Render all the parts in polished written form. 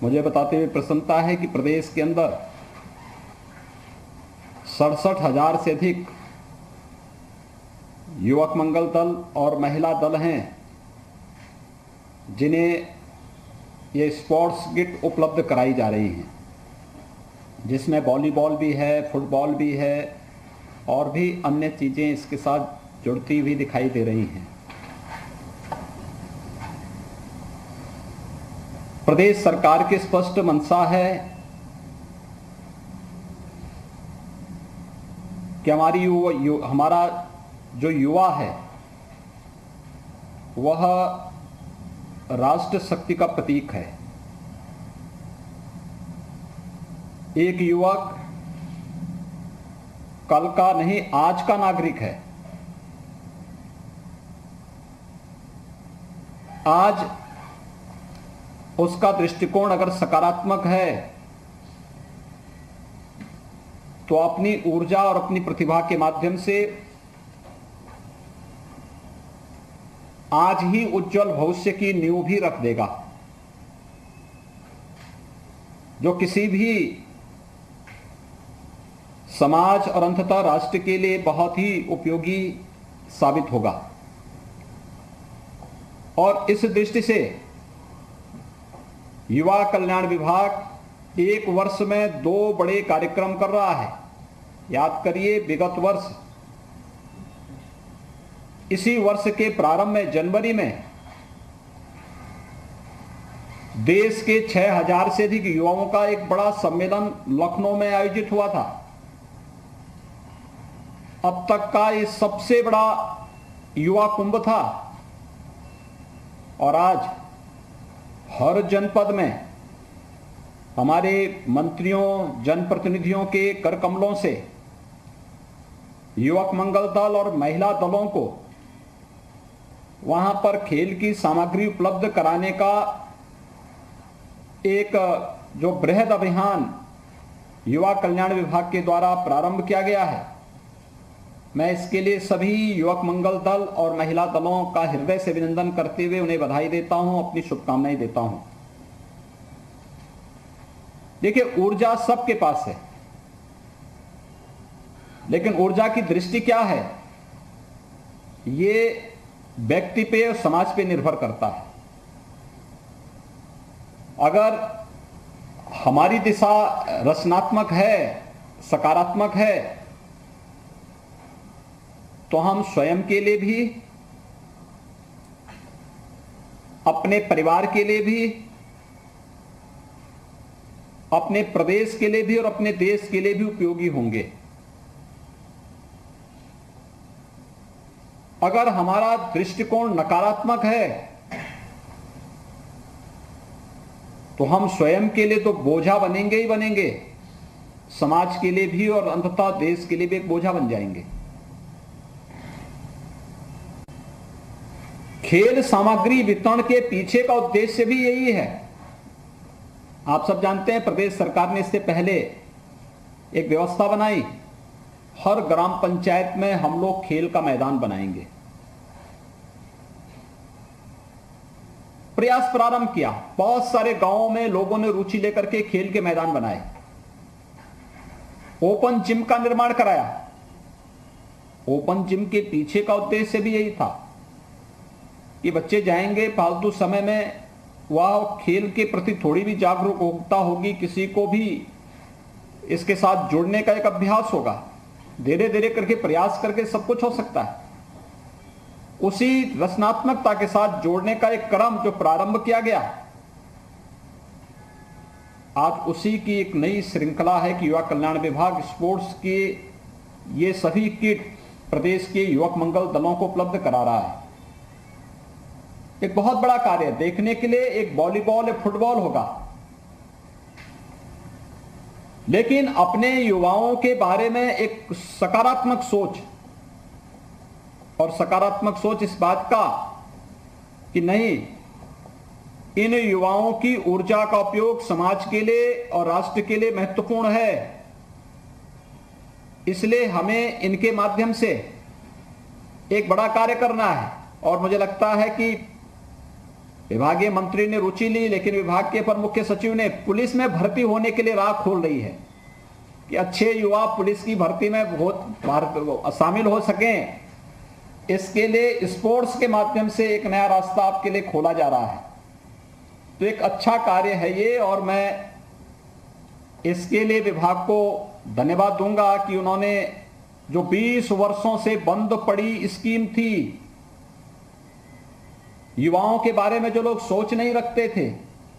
मुझे बताते हुए प्रसन्नता है कि प्रदेश के अंदर 67,000 से अधिक युवक मंगल दल और महिला दल हैं जिन्हें ये स्पोर्ट्स किट उपलब्ध कराई जा रही हैं, जिसमें वॉलीबॉल भी है, फुटबॉल भी है और भी अन्य चीज़ें इसके साथ जुड़ती हुई दिखाई दे रही हैं। प्रदेश सरकार की स्पष्ट मंशा है कि हमारा जो युवा है वह राष्ट्र शक्ति का प्रतीक है। एक युवक कल का नहीं, आज का नागरिक है। आज उसका दृष्टिकोण अगर सकारात्मक है तो अपनी ऊर्जा और अपनी प्रतिभा के माध्यम से आज ही उज्जवल भविष्य की नींव भी रख देगा, जो किसी भी समाज और अंततः राष्ट्र के लिए बहुत ही उपयोगी साबित होगा। और इस दृष्टि से युवा कल्याण विभाग एक वर्ष में 2 बड़े कार्यक्रम कर रहा है। याद करिए, विगत वर्ष इसी वर्ष के प्रारंभ में जनवरी में देश के 6,000 से अधिक युवाओं का एक बड़ा सम्मेलन लखनऊ में आयोजित हुआ था। अब तक का ये सबसे बड़ा युवा कुंभ था। और आज हर जनपद में हमारे मंत्रियों, जनप्रतिनिधियों के कर कमलों से युवक मंगल दल और महिला दलों को वहां पर खेल की सामग्री उपलब्ध कराने का एक जो बृहद अभियान युवा कल्याण विभाग के द्वारा प्रारंभ किया गया है, मैं इसके लिए सभी युवक मंगल दल और महिला दलों का हृदय से अभिनंदन करते हुए उन्हें बधाई देता हूं, अपनी शुभकामनाएं देता हूं। देखिए, ऊर्जा सबके पास है, लेकिन ऊर्जा की दृष्टि क्या है ये व्यक्ति पे और समाज पे निर्भर करता है। अगर हमारी दिशा रचनात्मक है, सकारात्मक है, तो हम स्वयं के लिए भी, अपने परिवार के लिए भी, अपने प्रदेश के लिए भी और अपने देश के लिए भी उपयोगी होंगे। अगर हमारा दृष्टिकोण नकारात्मक है तो हम स्वयं के लिए तो बोझा बनेंगे ही बनेंगे, समाज के लिए भी और अंततः देश के लिए भी एक बोझा बन जाएंगे। खेल सामग्री वितरण के पीछे का उद्देश्य भी यही है। आप सब जानते हैं, प्रदेश सरकार ने इससे पहले एक व्यवस्था बनाई, हर ग्राम पंचायत में हम लोग खेल का मैदान बनाएंगे। प्रयास प्रारंभ किया, बहुत सारे गांवों में लोगों ने रुचि लेकर के खेल के मैदान बनाए, ओपन जिम का निर्माण कराया। ओपन जिम के पीछे का उद्देश्य भी यही था कि बच्चे जाएंगे, फालतू समय में वह खेल के प्रति थोड़ी भी जागरूकता होगी, किसी को भी इसके साथ जुड़ने का एक अभ्यास होगा। धीरे धीरे करके प्रयास करके सब कुछ हो सकता है। उसी रचनात्मकता के साथ जोड़ने का एक क्रम जो प्रारंभ किया गया, आज उसी की एक नई श्रृंखला है कि युवा कल्याण विभाग स्पोर्ट्स के ये सभी किट प्रदेश के युवक मंगल दलों को उपलब्ध करा रहा है। एक बहुत बड़ा कार्य देखने के लिए एक वॉलीबॉल या फुटबॉल होगा, लेकिन अपने युवाओं के बारे में एक सकारात्मक सोच, और सकारात्मक सोच इस बात का कि नहीं, इन युवाओं की ऊर्जा का उपयोग समाज के लिए और राष्ट्र के लिए महत्वपूर्ण है, इसलिए हमें इनके माध्यम से एक बड़ा कार्य करना है। और मुझे लगता है कि विभागीय मंत्री ने रुचि ली, लेकिन विभाग के अपर मुख्य सचिव ने पुलिस में भर्ती होने के लिए राह खोल रही है कि अच्छे युवा पुलिस की भर्ती में बहुत शामिल हो सकें। इसके लिए स्पोर्ट्स के माध्यम से एक नया रास्ता आपके लिए खोला जा रहा है। तो एक अच्छा कार्य है ये, और मैं इसके लिए विभाग को धन्यवाद दूंगा कि उन्होंने जो 20 वर्षों से बंद पड़ी स्कीम थी, युवाओं के बारे में जो लोग सोच नहीं रखते थे,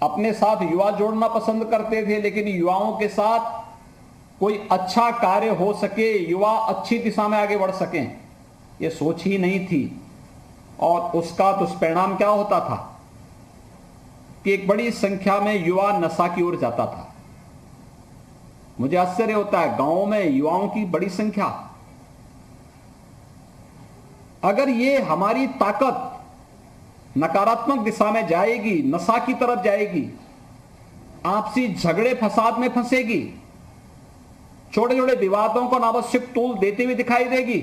अपने साथ युवा जोड़ना पसंद करते थे, लेकिन युवाओं के साथ कोई अच्छा कार्य हो सके, युवा अच्छी दिशा में आगे बढ़ सकें, ये सोच ही नहीं थी। और उसका दुष्परिणाम क्या होता था कि एक बड़ी संख्या में युवा नशा की ओर जाता था। मुझे आश्चर्य होता है, गांवों में युवाओं की बड़ी संख्या। अगर ये हमारी ताकत नकारात्मक दिशा में जाएगी, नशा की तरफ जाएगी, आपसी झगड़े फसाद में फंसेगी, छोटे छोटे विवादों को अनावश्यक तूल देती हुई दिखाई देगी,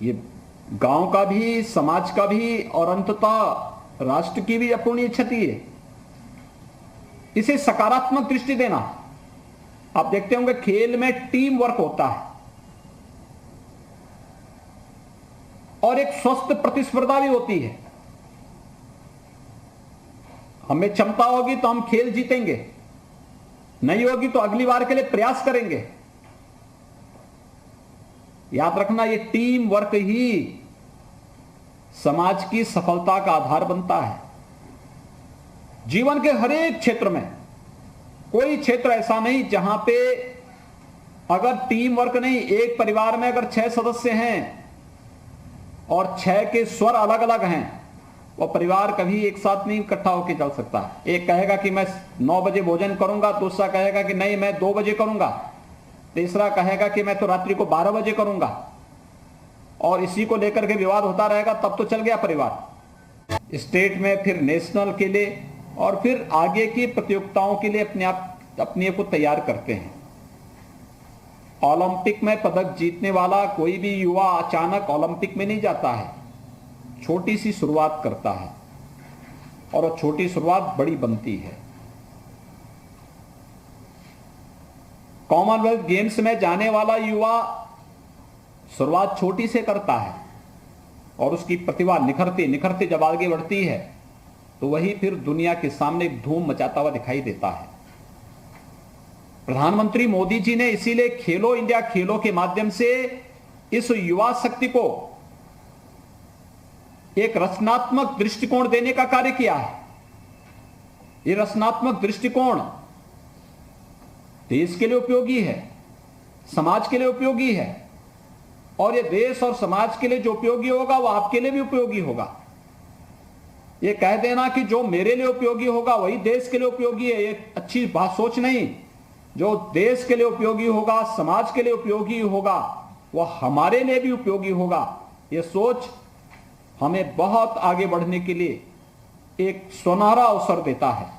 ये गांव का भी, समाज का भी और अंततः राष्ट्र की भी अपूर्णीय क्षति है। इसे सकारात्मक दृष्टि देना। आप देखते होंगे खेल में टीम वर्क होता है और एक स्वस्थ प्रतिस्पर्धा भी होती है। हमें क्षमता होगी तो हम खेल जीतेंगे, नहीं होगी तो अगली बार के लिए प्रयास करेंगे। याद रखना, ये टीम वर्क ही समाज की सफलता का आधार बनता है। जीवन के हर एक क्षेत्र में कोई क्षेत्र ऐसा नहीं जहां पे अगर टीम वर्क नहीं, एक परिवार में अगर 6 सदस्य हैं और 6 के स्वर अलग अलग हैं, वो परिवार कभी एक साथ नहीं इकट्ठा होकर चल सकता। एक कहेगा कि मैं 9 बजे भोजन करूंगा, दूसरा कहेगा कि नहीं मैं 2 बजे करूंगा, तीसरा कहेगा कि मैं तो रात्रि को 12 बजे करूंगा, और इसी को लेकर के विवाद होता रहेगा। तब तो चल गया परिवार। स्टेट में, फिर नेशनल के लिए, और फिर आगे की प्रतियोगिताओं के लिए अपने को तैयार करते हैं। ओलंपिक में पदक जीतने वाला कोई भी युवा अचानक ओलंपिक में नहीं जाता है, छोटी सी शुरुआत करता है, और वो छोटी शुरुआत बड़ी बनती है। कॉमनवेल्थ गेम्स में जाने वाला युवा शुरुआत छोटी से करता है, और उसकी प्रतिभा निखरती निखरती जब आगे बढ़ती है तो वही फिर दुनिया के सामने धूम मचाता हुआ दिखाई देता है। प्रधानमंत्री मोदी जी ने इसीलिए खेलो इंडिया खेलों के माध्यम से इस युवा शक्ति को एक रचनात्मक दृष्टिकोण देने का कार्य किया है। यह रचनात्मक दृष्टिकोण देश के लिए उपयोगी है, समाज के लिए उपयोगी है, और यह देश और समाज के लिए जो उपयोगी होगा वो आपके लिए भी उपयोगी होगा। ये कह देना कि जो मेरे लिए उपयोगी होगा वही देश के लिए उपयोगी है, ये अच्छी बात सोच नहीं। जो देश के लिए उपयोगी होगा, समाज के लिए उपयोगी होगा, वह हमारे लिए भी उपयोगी होगा। यह सोच हमें बहुत आगे बढ़ने के लिए एक सुनहरा अवसर देता है।